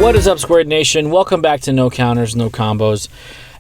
What is up, Squared Nation? Welcome back to No Counters, No Combos.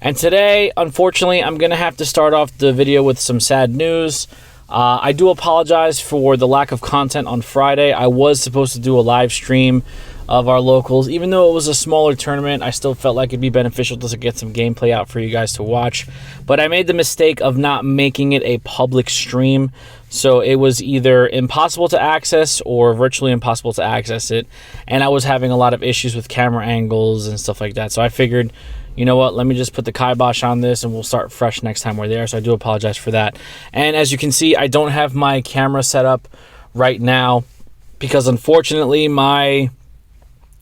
And today, unfortunately, I'm going to have to start off the video with some sad news. I do apologize for the lack of content on Friday. I was supposed to do a live stream of our locals. Even though it was a smaller tournament, I still felt like it'd be beneficial to get some gameplay out for you guys to watch. But I made the mistake of not making it a public stream. So it was either impossible to access or virtually impossible to access it. And I was having a lot of issues with camera angles and stuff like that. So I figured, you know what, let me just put the kibosh on this and we'll start fresh next time we're there. So I do apologize for that. And as you can see, I don't have my camera set up right now because unfortunately my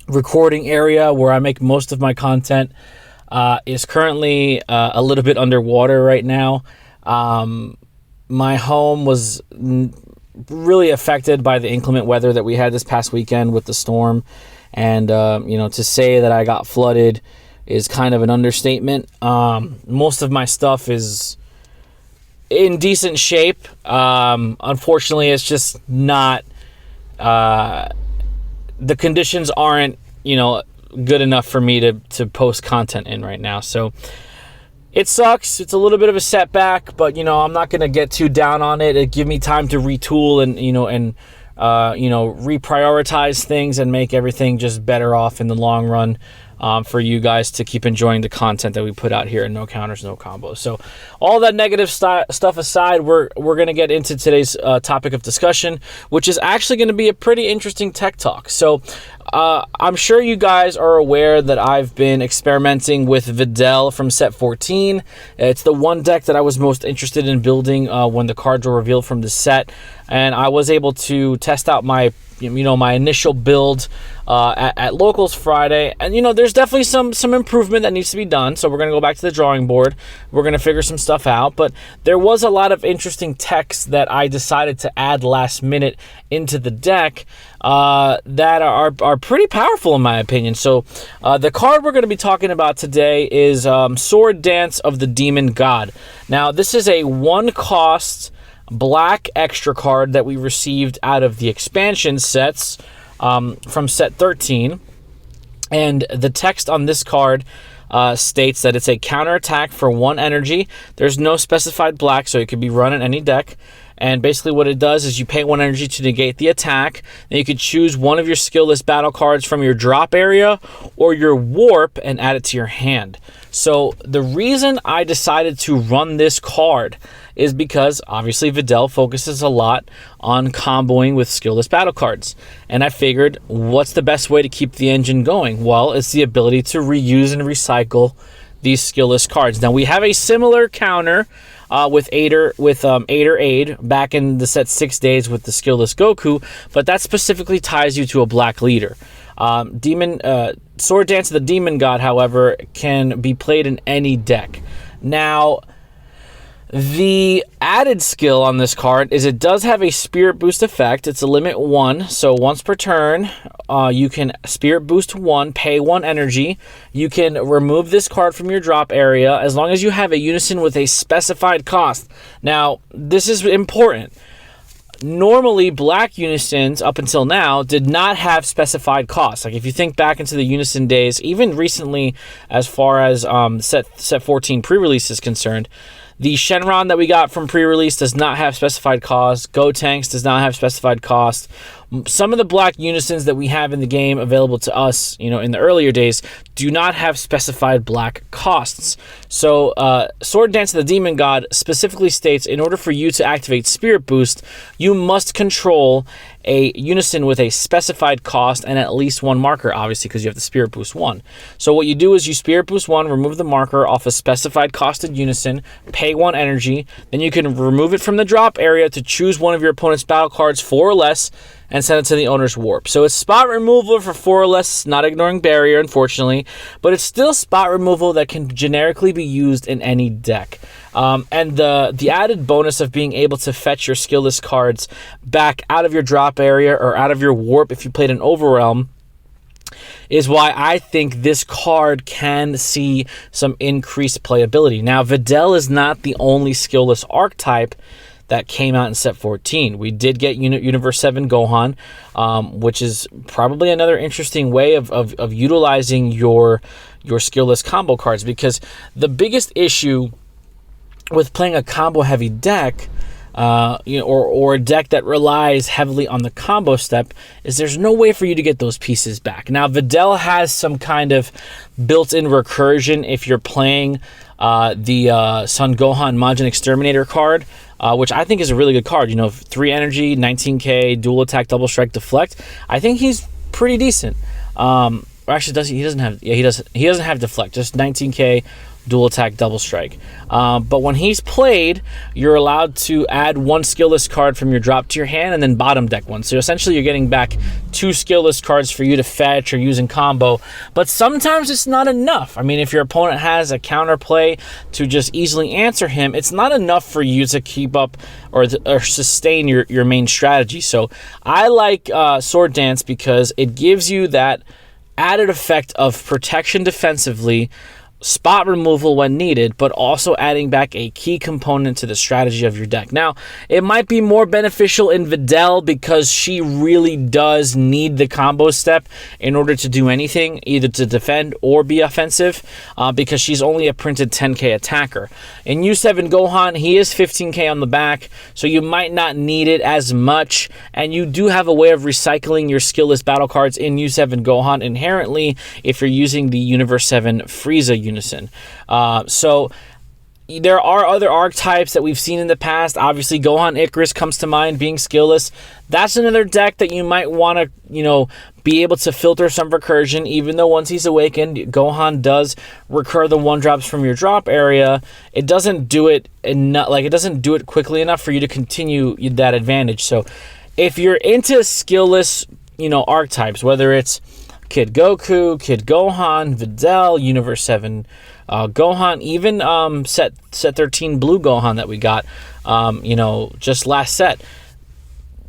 recording area where I make most of my content is currently a little bit underwater right now. My home was really affected by the inclement weather that we had this past weekend with the storm. And, to say that I got flooded is kind of an understatement. Most of my stuff is in decent shape. Unfortunately, it's just not... the conditions aren't, good enough for me to post content in right now. So it sucks. It's a little bit of a setback, but I'm not going to get too down on it. It give me time to retool and reprioritize things and make everything just better off in the long run. For you guys to keep enjoying the content that we put out here at No Counters, No Combos. So all that negative stuff aside, we're going to get into today's topic of discussion, which is actually going to be a pretty interesting tech talk. So I'm sure you guys are aware that I've been experimenting with Videl from set 14. It's the one deck that I was most interested in building when the cards were revealed from the set. And I was able to test out my initial build at Locals Friday. And, there's definitely some improvement that needs to be done. So we're going to go back to the drawing board. We're going to figure some stuff out. But there was a lot of interesting techs that I decided to add last minute into the deck that are pretty powerful in my opinion. So the card we're going to be talking about today is Sword Dance of the Demon God. Now, this is a 1-cost black extra card that we received out of the expansion sets from set 13, and the text on this card states that it's a counterattack for 1 energy. There's no specified black, so it could be run in any deck. And basically what it does is you pay 1 energy to negate the attack. Then you could choose one of your skill list battle cards from your drop area or your warp and add it to your hand. So the reason I decided to run this card is because obviously Videl focuses a lot on comboing with skill list battle cards. And I figured, what's the best way to keep the engine going? Well, it's the ability to reuse and recycle these skill list cards. Now we have a similar counter with Aider Aid back in the set 6 days with the skillless Goku, but that specifically ties you to a black leader. Sword Dance of the Demon God, however, can be played in any deck. Now, the added skill on this card is it does have a Spirit Boost effect. It's a limit 1, so once per turn, you can Spirit Boost 1, pay 1 energy. You can remove this card from your drop area as long as you have a unison with a specified cost. Now, this is important. Normally, black unisons, up until now, did not have specified costs. Like, if you think back into the unison days, even recently, as far as set 14 pre-release is concerned, the Shenron that we got from pre-release does not have specified cost. Gotenks does not have specified cost. Some of the black unisons that we have in the game available to us, in the earlier days, do not have specified black costs. So, Sword Dance of the Demon God specifically states, in order for you to activate Spirit Boost, you must control a unison with a specified cost and at least 1 marker, obviously, because you have the Spirit Boost 1. So what you do is you Spirit Boost 1, remove the marker off a specified costed unison, pay 1 energy, then you can remove it from the drop area to choose one of your opponent's battle cards 4 or less, and send it to the owner's warp. So it's spot removal for 4 or less, not ignoring barrier, unfortunately, but it's still spot removal that can generically be used in any deck. And the added bonus of being able to fetch your skill list cards back out of your drop area or out of your warp if you played an Overrealm is why I think this card can see some increased playability. Now, Videl is not the only skill list archetype that came out in set 14. We did get Universe 7 Gohan, which is probably another interesting way of utilizing your skillless combo cards, because the biggest issue with playing a combo heavy deck, or a deck that relies heavily on the combo step, is there's no way for you to get those pieces back. Now, Videl has some kind of built-in recursion if you're playing the Son Gohan Majin Exterminator card, which I think is a really good card. 3 energy, 19k, dual attack, double strike, deflect. I think he's pretty decent. Actually, he doesn't have deflect, just 19k, dual attack, double strike. But when he's played, you're allowed to add 1 skillless card from your drop to your hand and then bottom deck 1. So essentially you're getting back 2 skillless cards for you to fetch or use in combo. But sometimes it's not enough. I mean, if your opponent has a counterplay to just easily answer him, it's not enough for you to keep up or sustain your main strategy. So I like Sword Dance because it gives you that added effect of protection defensively, spot removal when needed, but also adding back a key component to the strategy of your deck. Now, it might be more beneficial in Videl because she really does need the combo step in order to do anything, either to defend or be offensive, because she's only a printed 10k attacker. In U7 Gohan, he is 15k on the back, so you might not need it as much, and you do have a way of recycling your skillless battle cards in U7 Gohan inherently if you're using the Universe 7 Frieza unison. So there are other archetypes that we've seen in the past. Obviously, Gohan Icarus comes to mind, being skillless. That's another deck that you might want to, be able to filter some recursion, even though once he's awakened, Gohan does recur the 1-drops from your drop area. It doesn't do it it doesn't do it quickly enough for you to continue that advantage. So if you're into skillless, archetypes, whether it's Kid Goku, Kid Gohan, Videl, Universe 7 Gohan, even set 13 Blue Gohan that we got, just last set.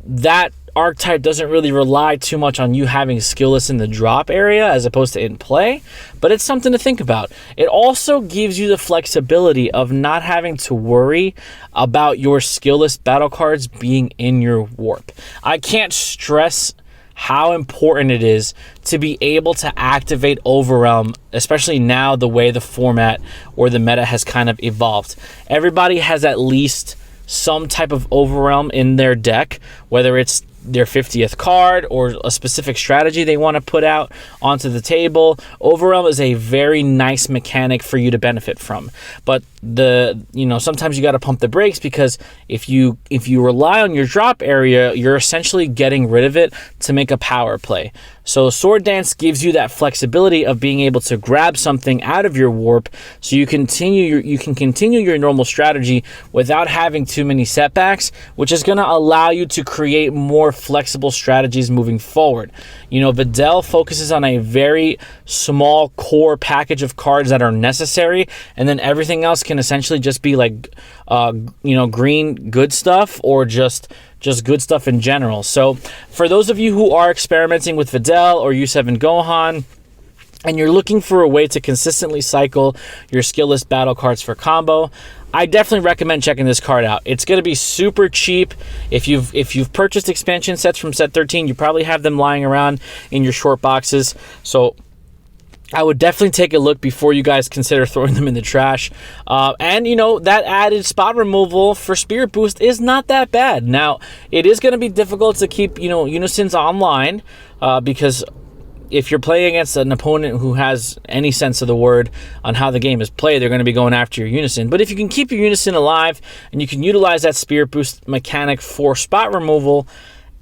That archetype doesn't really rely too much on you having skillless in the drop area as opposed to in play, but it's something to think about. It also gives you the flexibility of not having to worry about your skillless battle cards being in your warp. I can't stress how important it is to be able to activate Overwhelm, especially now the way the format or the meta has kind of evolved. Everybody has at least some type of Overwhelm in their deck, whether it's their 50th card or a specific strategy they want to put out onto the table. Overwhelm is a very nice mechanic for you to benefit from, but sometimes you got to pump the brakes, because if you rely on your drop area, you're essentially getting rid of it to make a power play. So Sword Dance gives you that flexibility of being able to grab something out of your warp, so you can continue your normal strategy without having too many setbacks, which is going to allow you to create more flexible strategies moving forward. Videl focuses on a very small core package of cards that are necessary, and then everything else can essentially just be like green good stuff, or just good stuff in general. So for those of you who are experimenting with Videl or U7 Gohan, and you're looking for a way to consistently cycle your skillless battle cards for combo, I definitely recommend checking this card out. It's going to be super cheap. If you've purchased expansion sets from set 13, you probably have them lying around in your short boxes. So I would definitely take a look before you guys consider throwing them in the trash. And that added spot removal for Spirit Boost is not that bad. Now, it is going to be difficult to keep, unisons online, because if you're playing against an opponent who has any sense of the word on how the game is played, they're going to be going after your unison. But if you can keep your unison alive and you can utilize that Spirit Boost mechanic for spot removal,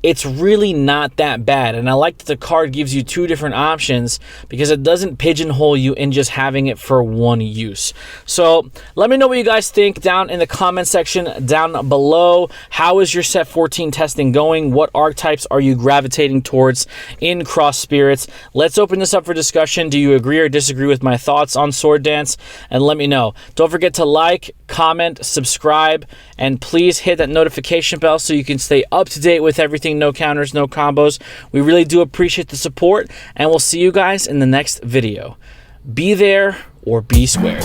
it's really not that bad. And I like that the card gives you 2 different options, because it doesn't pigeonhole you in just having it for one use. So let me know what you guys think down in the comment section down below. How is your set 14 testing going? What archetypes are you gravitating towards in Cross Spirits? Let's open this up for discussion. Do you agree or disagree with my thoughts on Sword Dance? And let me know. Don't forget to like, comment, subscribe, and please hit that notification bell so you can stay up to date with everything No Counters, No Combos. We really do appreciate the support, and we'll see you guys in the next video. Be there or be squared.